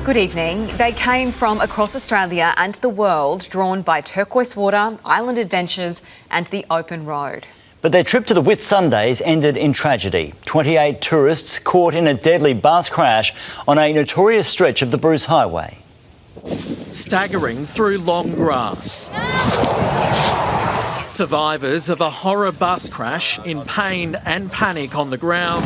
Good evening. They came from across Australia and the world, drawn by turquoise water, island adventures and the open road. But their trip to the Whitsundays ended in tragedy. 28 tourists caught in a deadly bus crash on a notorious stretch of the Bruce Highway. Staggering through long grass. Survivors of a horror bus crash in pain and panic on the ground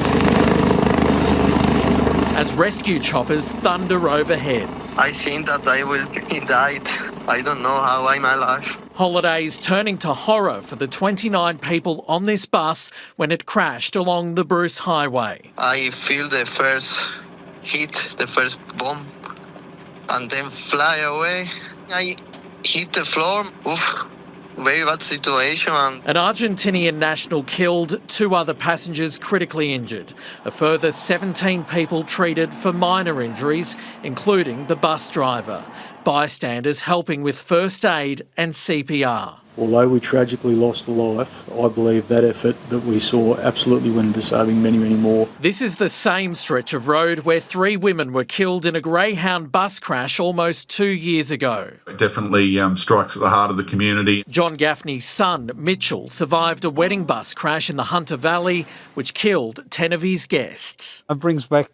as rescue choppers thunder overhead. I think that I will be died. I don't know how I'm alive. Holidays turning to horror for the 29 people on this bus when it crashed along the Bruce Highway. I feel the first hit, the first bomb, and then fly away. I hit the floor. Oof. Very bad situation. An Argentinian national killed, 2 other passengers critically injured. A further 17 people treated for minor injuries, including the bus driver. Bystanders helping with first aid and CPR. Although we tragically lost a life, I believe that effort that we saw absolutely went into saving many, many more. This is the same stretch of road where 3 women were killed in a Greyhound bus crash almost 2 years ago. It definitely strikes at the heart of the community. John Gaffney's son, Mitchell, survived a wedding bus crash in the Hunter Valley, which killed 10 of his guests. It brings back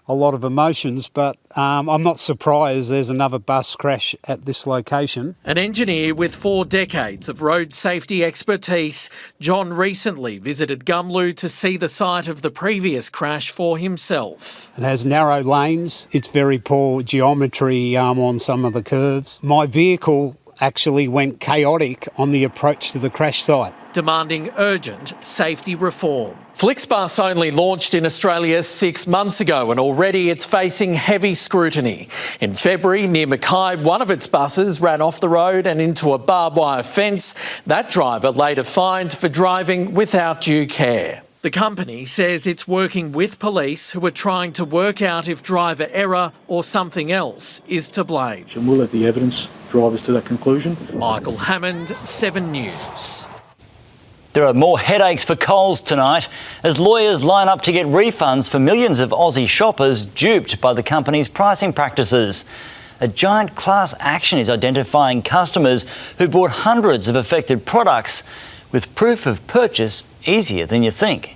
a lot of emotions, but I'm not surprised there's another bus crash at this location. An engineer with 4 decades of road safety expertise, John recently visited Gumlu to see the site of the previous crash for himself. It has narrow lanes. It's very poor geometry on some of the curves. My vehicle actually went chaotic on the approach to the crash site, demanding urgent safety reform. Flixbus only launched in Australia 6 months ago and already it's facing heavy scrutiny. In February, near Mackay, one of its buses ran off the road and into a barbed wire fence. That driver later fined for driving without due care. The company says it's working with police who are trying to work out if driver error or something else is to blame. And we'll let the evidence drive us to that conclusion. Michael Hammond, 7 News. There are more headaches for Coles tonight as lawyers line up to get refunds for millions of Aussie shoppers duped by the company's pricing practices. A giant class action is identifying customers who bought hundreds of affected products with proof of purchase easier than you think.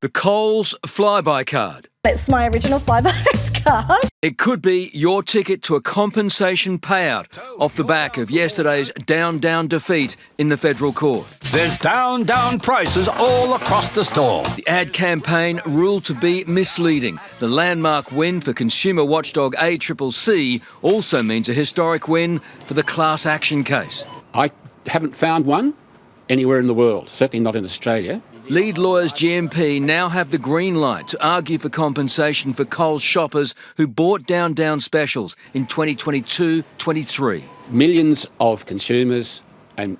The Coles Flyby card. It's my original Flyby card. It could be your ticket to a compensation payout off the back of yesterday's down defeat in the federal court. There's down prices all across the store. The ad campaign ruled to be misleading. The landmark win for consumer watchdog ACCC also means a historic win for the class action case. I haven't found one anywhere in the world, certainly not in Australia. Lead lawyers GMP now have the green light to argue for compensation for Coles shoppers who bought down specials in 2022-23. Millions of consumers and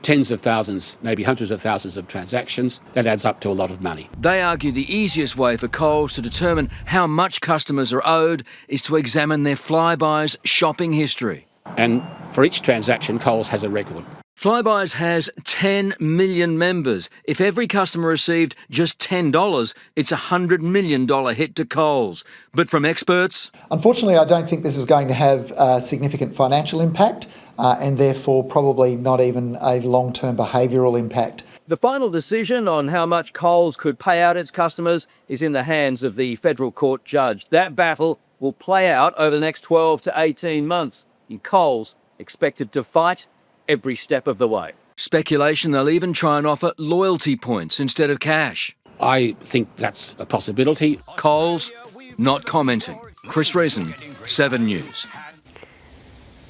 tens of thousands, maybe hundreds of thousands of transactions. That adds up to a lot of money. They argue the easiest way for Coles to determine how much customers are owed is to examine their Flybuys shopping history. And for each transaction, Coles has a record. Flybuys has 10 million members. If every customer received just $10, it's a $100 million hit to Coles. But from experts, unfortunately, I don't think this is going to have a significant financial impact and therefore probably not even a long-term behavioural impact. The final decision on how much Coles could pay out its customers is in the hands of the federal court judge. That battle will play out over the next 12 to 18 months. In Coles, expected to fight every step of the way. Speculation they'll even try and offer loyalty points instead of cash. I think that's a possibility. Coles not commenting. Chris Reason, 7 News.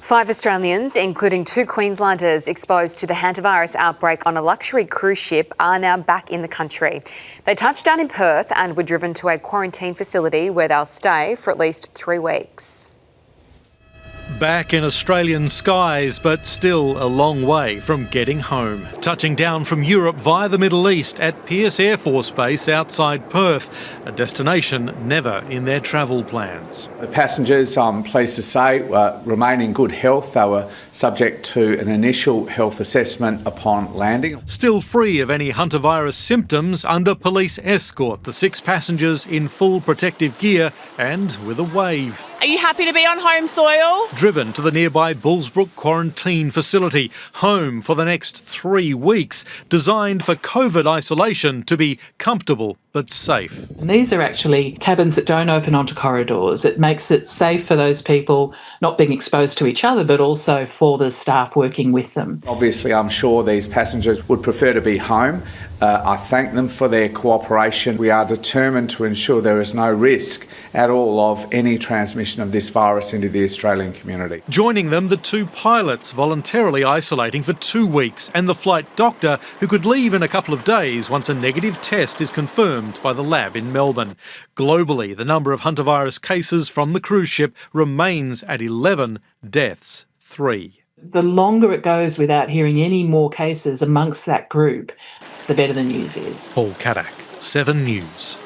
5 Australians, including 2 Queenslanders exposed to the hantavirus outbreak on a luxury cruise ship, are now back in the country. They touched down in Perth and were driven to a quarantine facility where they'll stay for at least 3 weeks. Back in Australian skies, but still a long way from getting home. Touching down from Europe via the Middle East at Pearce Air Force Base outside Perth, a destination never in their travel plans. The passengers, I'm pleased to say, remain in good health. They were subject to an initial health assessment upon landing. Still free of any hantavirus symptoms under police escort, the 6 passengers in full protective gear and with a wave. Are you happy to be on home soil? Driven to the nearby Bullsbrook quarantine facility, home for the next 3 weeks, designed for COVID isolation to be comfortable but safe. And these are actually cabins that don't open onto corridors. It makes it safe for those people not being exposed to each other, but also for the staff working with them. Obviously, I'm sure these passengers would prefer to be home. I thank them for their cooperation. We are determined to ensure there is no risk at all of any transmission of this virus into the Australian community. Joining them, the 2 pilots voluntarily isolating for 2 weeks and the flight doctor who could leave in a couple of days once a negative test is confirmed by the lab in Melbourne. Globally, the number of hantavirus cases from the cruise ship remains at 11, deaths 3. The longer it goes without hearing any more cases amongst that group, the better the news is. Paul Caddick, 7 News.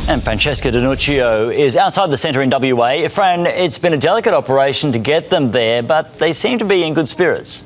And Francesca Danuccio is outside the centre in WA. Fran, it's been a delicate operation to get them there, but they seem to be in good spirits.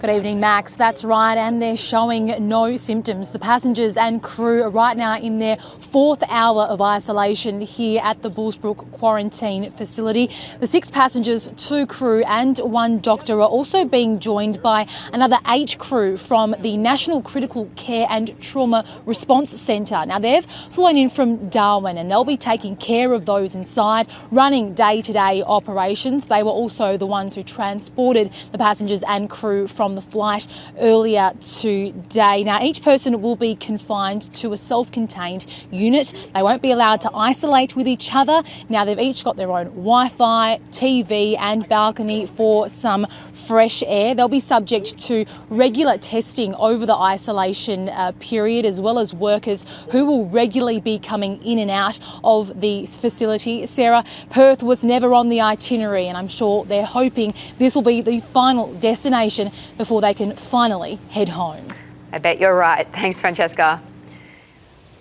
Good evening, Max. That's right, and they're showing no symptoms. The passengers and crew are right now in their 4th hour of isolation here at the Bullsbrook quarantine facility. The 6 passengers, 2 crew and 1 doctor are also being joined by another 8 crew from the National Critical Care and Trauma Response Centre. Now, they've flown in from Darwin and they'll be taking care of those inside, running day-to-day operations. They were also the ones who transported the passengers and crew from the flight earlier today. Now, each person will be confined to a self-contained unit. They won't be allowed to isolate with each other. Now, they've each got their own Wi-Fi, TV and balcony for some fresh air. They'll be subject to regular testing over the isolation period, as well as workers who will regularly be coming in and out of the facility. Sarah, Perth was never on the itinerary, and I'm sure they're hoping this will be the final destination before they can finally head home. I bet you're right. Thanks, Francesca.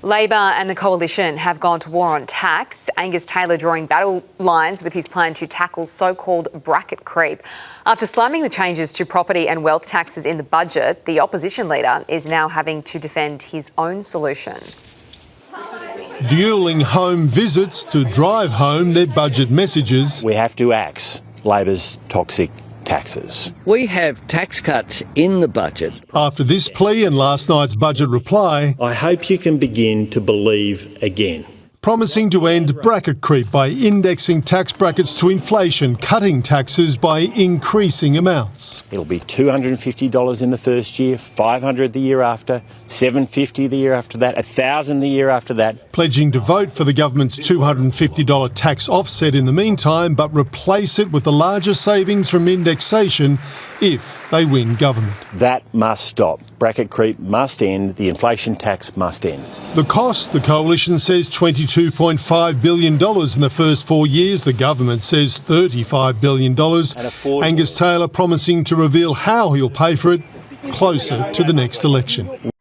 Labor and the Coalition have gone to war on tax. Angus Taylor drawing battle lines with his plan to tackle so-called bracket creep. After slamming the changes to property and wealth taxes in the budget, the opposition leader is now having to defend his own solution. Dueling home visits to drive home their budget messages. We have to axe Labor's toxic taxes. We have tax cuts in the budget. After this plea and last night's budget reply, I hope you can begin to believe again. Promising to end bracket creep by indexing tax brackets to inflation, cutting taxes by increasing amounts. It'll be $250 in the first year, $500 the year after, $750 the year after that, $1,000 the year after that. Pledging to vote for the government's $250 tax offset in the meantime, but replace it with the larger savings from indexation if they win government. That must stop. Bracket creep must end. The inflation tax must end. The cost, the Coalition says $22.5 billion in the first 4 years. The government says $35 billion. Angus Taylor promising to reveal how he'll pay for it closer to the next election.